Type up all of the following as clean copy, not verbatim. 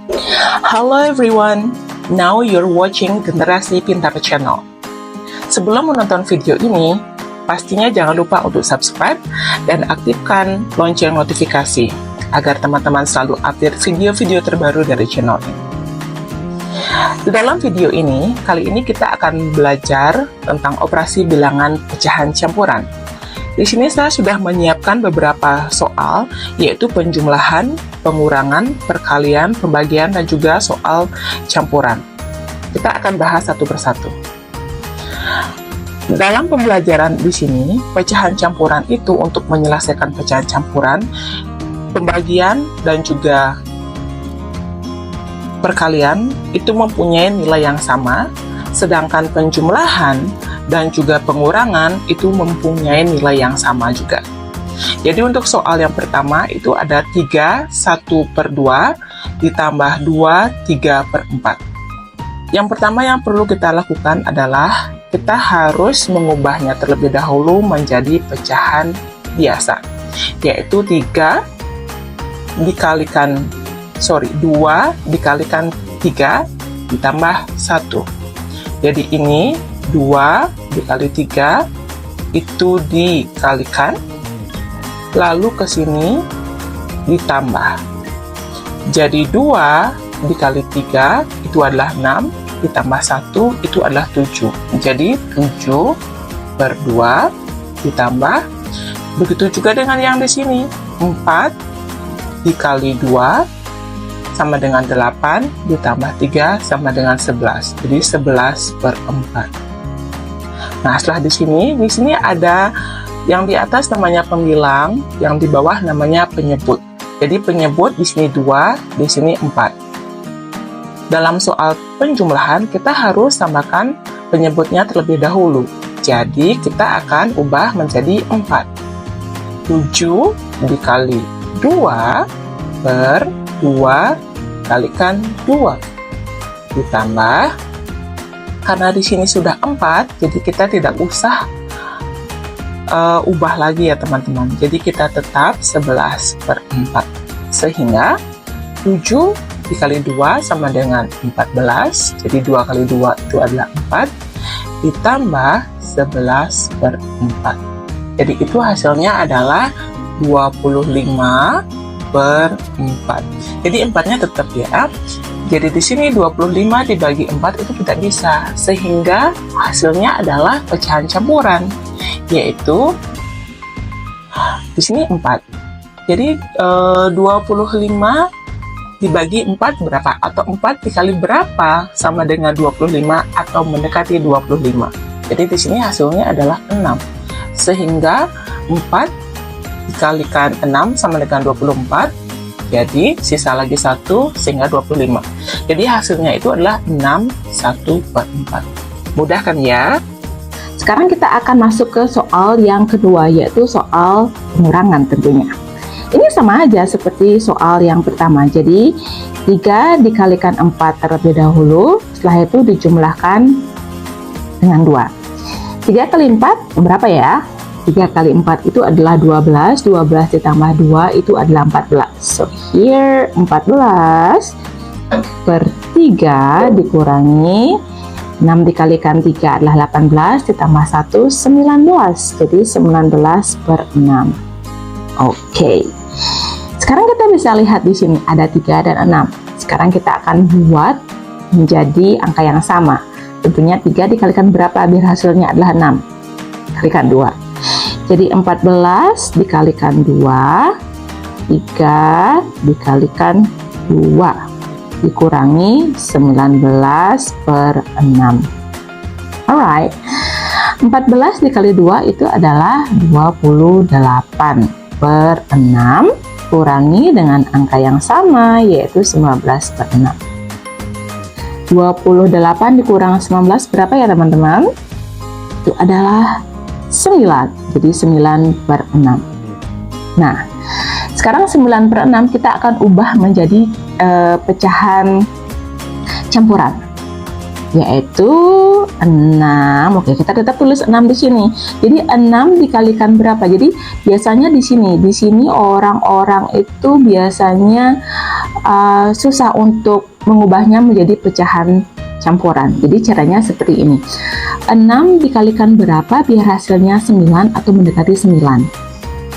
Hello everyone, now you're watching Generasi Pintar Channel. Sebelum menonton video ini, pastinya jangan lupa untuk subscribe dan aktifkan lonceng notifikasi agar teman-teman selalu update video-video terbaru dari channel ini. Di dalam video ini, kali ini kita akan belajar tentang operasi bilangan pecahan campuran. Di sini saya sudah menyiapkan beberapa soal, yaitu penjumlahan, pengurangan, perkalian, pembagian, dan juga soal campuran. Kita akan bahas satu persatu. Dalam pembelajaran di sini, pecahan campuran itu untuk menyelesaikan pecahan campuran, pembagian, dan juga perkalian itu mempunyai nilai yang sama, sedangkan penjumlahan dan juga pengurangan itu mempunyai nilai yang sama juga. Jadi untuk soal yang pertama itu ada 3, 1/2 ditambah 2, 3/4. Yang pertama yang perlu kita lakukan adalah kita harus mengubahnya terlebih dahulu menjadi pecahan biasa, yaitu 2 dikalikan 3 ditambah 1. Jadi ini 2 dikali 3 itu dikalikan, lalu ke sini ditambah. Jadi 2 dikali 3 itu adalah 6, ditambah 1 itu adalah 7. Jadi 7/2 ditambah, begitu juga dengan yang di sini, 4 dikali 2 sama dengan 8, ditambah 3 sama dengan 11. Jadi 11/4. Nah, setelah di sini ada yang di atas namanya pembilang, yang di bawah namanya penyebut. Jadi penyebut di sini 2, di sini 4. Dalam soal penjumlahan kita harus samakan penyebutnya terlebih dahulu. Jadi kita akan ubah menjadi 4. 7 dikali 2/2 kalikan 2 ditambah, karena di sini sudah 4, jadi kita tidak usah ubah lagi ya teman-teman. Jadi kita tetap 11/4. Sehingga 7 dikali 2 sama dengan 14. Jadi 2 kali 2 itu adalah 4. Ditambah 11/4. Jadi itu hasilnya adalah 25/4. Jadi 4-nya tetap ya. Jadi di sini 25 dibagi 4 itu tidak bisa, sehingga hasilnya adalah pecahan campuran, yaitu di sini 4. Jadi 25 dibagi 4 berapa? Atau 4 dikali berapa sama dengan 25 atau mendekati 25. Jadi di sini hasilnya adalah 6. Sehingga 4 dikalikan 6 sama dengan 24. Jadi sisa lagi 1 sehingga 25. Jadi hasilnya itu adalah 6/1/4. Mudah kan ya? Sekarang kita akan masuk ke soal yang kedua, yaitu soal pengurangan tentunya. Ini sama aja seperti soal yang pertama. Jadi 3 dikalikan 4 terlebih dahulu, setelah itu dijumlahkan dengan 2. 3 kali 4 berapa ya? 3 kali 4 itu adalah 12, 12 ditambah 2 itu adalah 14. So here 14/3 dikurangi 6 dikalikan 3 adalah 18, ditambah 1 19. Jadi 19/6. Oke. Sekarang kita bisa lihat di sini ada 3 dan 6. Sekarang kita akan buat menjadi angka yang sama. Tentunya 3 dikalikan berapa biar hasilnya adalah 6? Kalikan 2. Jadi 14 dikalikan 2, 3 dikalikan 2, dikurangi 19/6. Alright, 14 dikali 2 itu adalah 28/6, kurangi dengan angka yang sama, yaitu 19/6. 28 dikurang 19 berapa ya teman-teman? Itu adalah 9, jadi 9/6. Nah, sekarang 9/6 kita akan ubah menjadi pecahan campuran. yaitu 6. Oke, kita tetap tulis 6 di sini. Jadi 6 dikalikan berapa? Jadi biasanya di sini orang-orang itu biasanya susah untuk mengubahnya menjadi pecahan campuran. Jadi caranya seperti ini. 6 dikalikan berapa biar hasilnya 9 atau mendekati 9.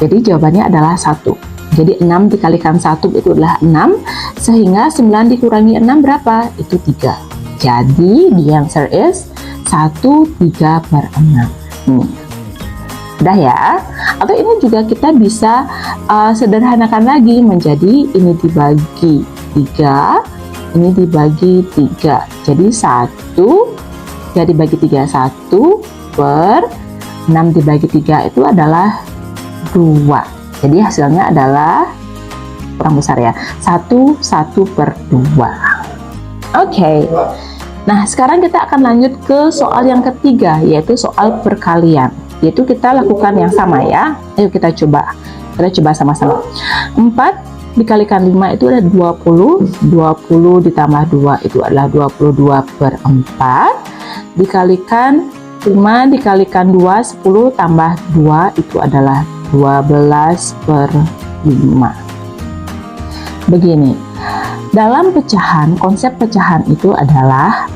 Jadi jawabannya adalah 1. Jadi 6 dikalikan 1 itu adalah 6, sehingga 9 dikurangi 6 berapa? Itu 3. Jadi the answer is 1/3/6. Udah ya? Atau ini juga kita bisa sederhanakan lagi menjadi ini dibagi 3, ini dibagi 3. Jadi 1 jadi bagi 3, 1 per 6 dibagi 3 itu adalah 2. Jadi hasilnya adalah kurang besar ya, 1/2. Oke. Nah, sekarang kita akan lanjut ke soal yang ketiga, yaitu soal perkalian. Yaitu kita lakukan yang sama ya. Ayo kita coba. Kita coba sama-sama. 4 dikalikan 5 itu ada 20. 20 ditambah 2 itu adalah 22/4. Dikalikan 5 dikalikan 2, 10 tambah 2 itu adalah 12/5. Begini. Dalam pecahan, konsep pecahan itu adalah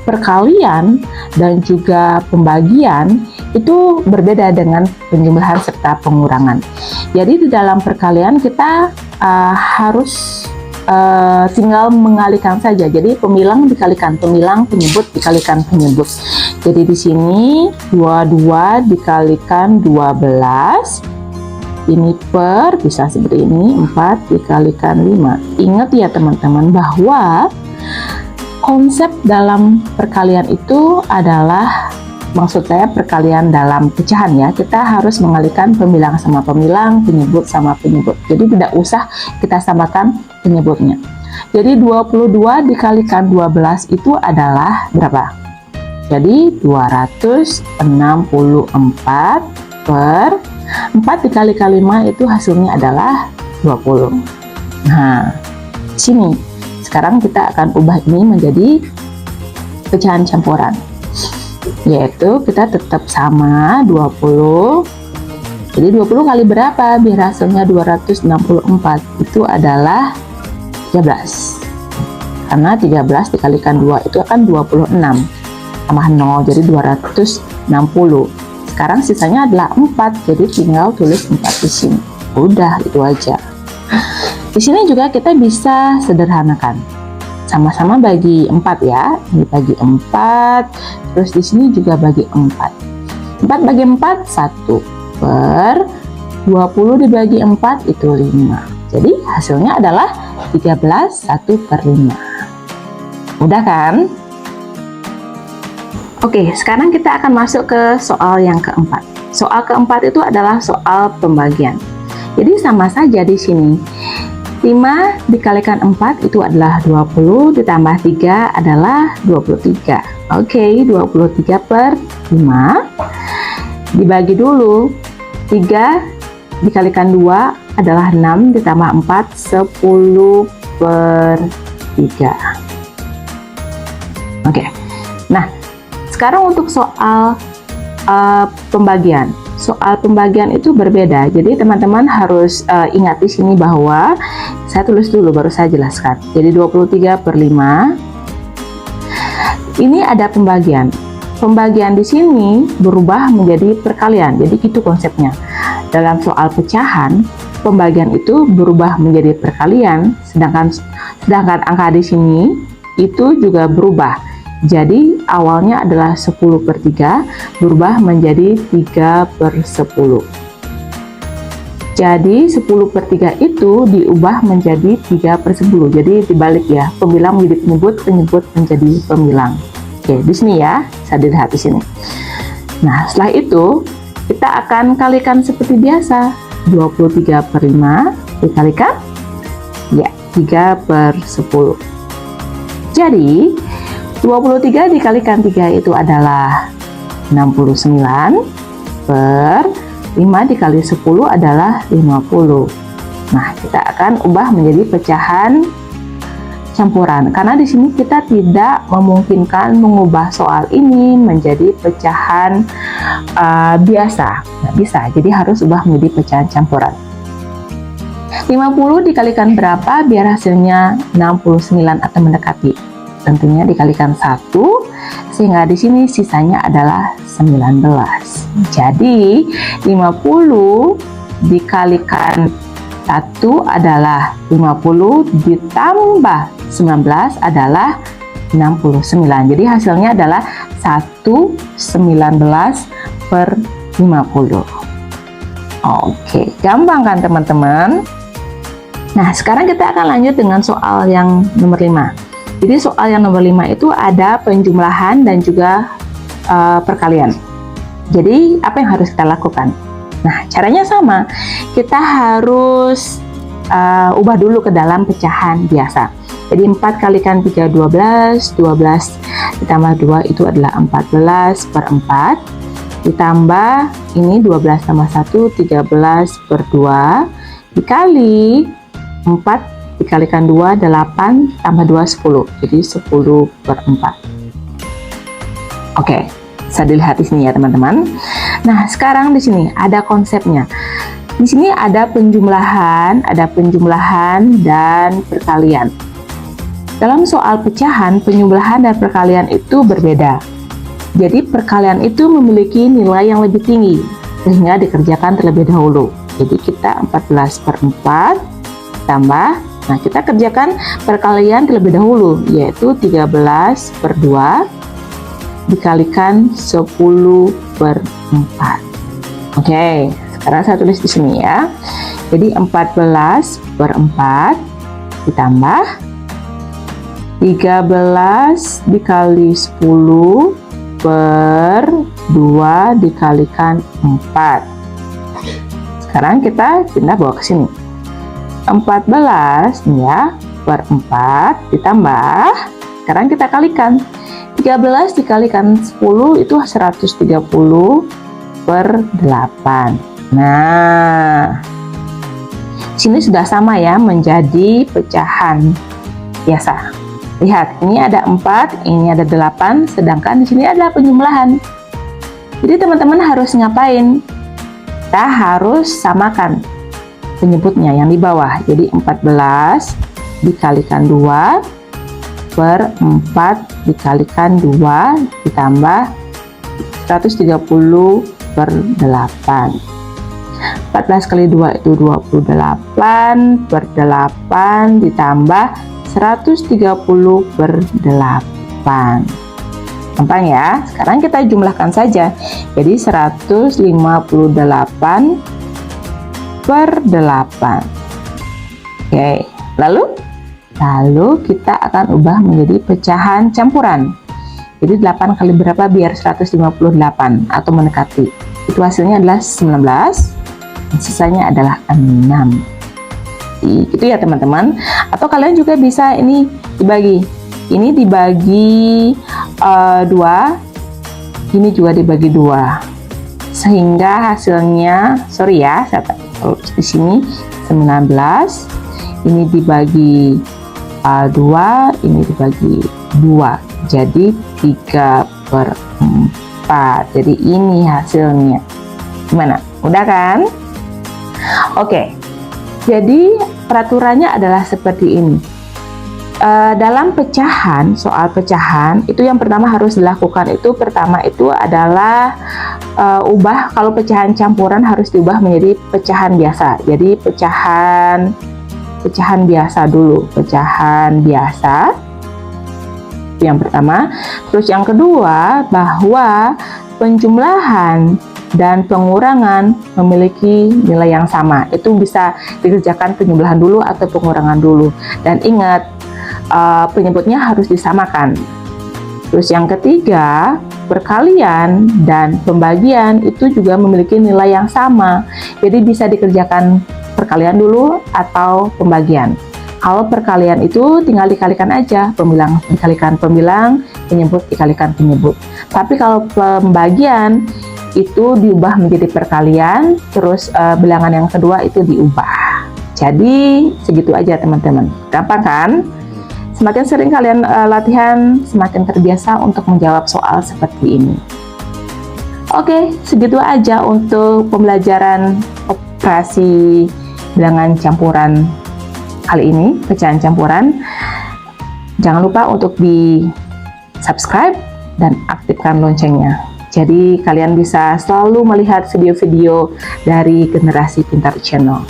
perkalian dan juga pembagian itu berbeda dengan penjumlahan serta pengurangan. Jadi di dalam perkalian kita harus tinggal mengalihkan saja. Jadi pemilang dikalikan pemilang, penyebut dikalikan penyebut. Jadi di sini 22 dikalikan 12. Ini per, bisa seperti ini, 4 dikalikan 5. Ingat ya teman-teman bahwa konsep dalam perkalian itu adalah, maksud saya perkalian dalam pecahan ya, kita harus mengalihkan pemilang sama pemilang, penyebut sama penyebut. Jadi tidak usah kita samakan penyebutnya. Jadi 22 dikalikan 12 itu adalah berapa? Jadi 264 per 4 dikalikan 5 itu hasilnya adalah 20. Nah, sini sekarang kita akan ubah ini menjadi pecahan campuran, yaitu kita tetap sama 20. Jadi 20 kali berapa biar hasilnya 264? Itu adalah 13. Karena 13 dikalikan 2 itu akan 26. Tambah 0 jadi 260. Sekarang sisanya adalah 4, jadi tinggal tulis 4 di sini. Udah, itu aja. Di sini juga kita bisa sederhanakan. Sama-sama bagi 4 ya. Ini bagi 4, terus di sini juga bagi 4. 4 bagi 4, 1 per 20 dibagi 4 itu 5. Jadi hasilnya adalah 13, 1/5. Udah kan? Oke, sekarang kita akan masuk ke soal yang keempat. Soal keempat itu adalah soal pembagian. Jadi sama saja di sini. 5 dikalikan 4 itu adalah 20, ditambah 3 adalah 23. Oke, 23/5. Dibagi dulu. 3 dikalikan 2 adalah 6, ditambah 4, 10/3. Oke. Nah, sekarang untuk soal pembagian. Soal pembagian itu berbeda. Jadi teman-teman harus ingat di sini bahwa saya tulis dulu baru saya jelaskan. Jadi 23/5. Ini ada pembagian. Pembagian di sini berubah menjadi perkalian. Jadi itu konsepnya. Dalam soal pecahan, pembagian itu berubah menjadi perkalian, sedangkan angka di sini itu juga berubah. Jadi awalnya adalah 10/3 berubah menjadi 3/10. Jadi 10/3 itu diubah menjadi 3/10. Jadi dibalik ya, pemilang menjadi penyebut, penyebut menjadi pemilang. Oke, di sini ya, saya dilihat di sini. Nah, setelah itu kita akan kalikan seperti biasa. 23/5 dikalikan ya 3/10. Jadi 23 dikalikan 3 itu adalah 69 per 5 dikali 10 adalah 50. Nah, kita akan ubah menjadi pecahan campuran, karena di sini kita tidak memungkinkan mengubah soal ini menjadi pecahan biasa, nggak bisa, jadi harus ubah menjadi pecahan campuran. 50 dikalikan berapa biar hasilnya 69 atau mendekati? Tentunya dikalikan 1, sehingga di sini sisanya adalah 19. Jadi 50 dikalikan 1 adalah 50 ditambah 19 adalah 69. Jadi hasilnya adalah 119 per 50. Oke, gampang kan teman-teman? Nah, sekarang kita akan lanjut dengan soal yang nomor 5. Jadi soal yang nomor 5 itu ada penjumlahan dan juga perkalian. Jadi apa yang harus kita lakukan? Nah, caranya sama. Kita harus ubah dulu ke dalam pecahan biasa. Jadi 4 kalikan 3, 12. 12 ditambah 2 itu adalah 14 per 4. Ditambah ini 12 tambah 1, 13 per 2. Dikali 4 dikalikan 2, 8 tambah 2, 10. Jadi 10 per 4. Oke, bisa dilihat di sini ya teman-teman. Nah, sekarang di sini ada konsepnya. Di sini ada penjumlahan dan perkalian. Dalam soal pecahan, penjumlahan dan perkalian itu berbeda. Jadi perkalian itu memiliki nilai yang lebih tinggi, sehingga dikerjakan terlebih dahulu. Jadi kita 14 per 4 tambah, nah kita kerjakan perkalian terlebih dahulu, yaitu 13 per 2 dikalikan 10 per 4. Oke, sekarang saya tulis di sini ya. Jadi 14 per 4 ditambah 13 dikali 10 per 2 dikalikan 4. Sekarang kita pindah bawa ke sini. 14 ya per 4 ditambah, sekarang kita kalikan. 13 dikalikan 10 itu 130 per 8. Nah, sini sudah sama ya, menjadi pecahan biasa. Lihat, ini ada 4, ini ada 8, sedangkan di sini adalah penjumlahan. Jadi teman-teman harus ngapain? Kita harus samakan penyebutnya yang di bawah. Jadi 14 dikalikan 2 per 4 dikalikan 2 ditambah 130 per 8. 14 kali 2 itu 28 per 8 ditambah 130 per 8. Gampang ya. Sekarang kita jumlahkan saja. Jadi 158 per 8. Oke, lalu kita akan ubah menjadi pecahan campuran. Jadi 8 kali berapa biar 158 atau mendekati. Itu hasilnya adalah 19. Dan sisanya adalah 6. Gitu ya teman-teman. Atau kalian juga bisa ini dibagi. Ini dibagi 2. Ini juga dibagi 2. Sehingga hasilnya, sorry ya, saya tulis di sini 19. Ini dibagi 2, ini dibagi 2. Jadi 3 per 4. Jadi ini hasilnya. Gimana? Mudah kan? Oke. Jadi peraturannya adalah seperti ini. Dalam pecahan, soal pecahan itu yang pertama harus dilakukan itu adalah ubah, kalau pecahan campuran harus diubah menjadi pecahan biasa. Jadi pecahan biasa dulu, pecahan biasa yang pertama. Terus yang kedua, bahwa penjumlahan dan pengurangan memiliki nilai yang sama. Itu bisa dikerjakan penjumlahan dulu atau pengurangan dulu. Dan ingat, penyebutnya harus disamakan. Terus yang ketiga, perkalian dan pembagian itu juga memiliki nilai yang sama. Jadi bisa dikerjakan perkalian dulu atau pembagian. Kalau perkalian itu tinggal dikalikan aja, pembilang dikalikan pembilang, penyebut dikalikan penyebut. Tapi kalau pembagian itu diubah menjadi perkalian, terus bilangan yang kedua itu diubah. Jadi segitu aja teman-teman. Gampang kan? Semakin sering kalian latihan, semakin terbiasa untuk menjawab soal seperti ini. Oke, segitu aja untuk pembelajaran operasi bilangan campuran kali ini, pecahan campuran. Jangan lupa untuk di subscribe dan aktifkan loncengnya. Jadi kalian bisa selalu melihat video-video dari Generasi Pintar Channel.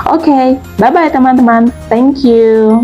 Oke, bye-bye teman-teman. Thank you.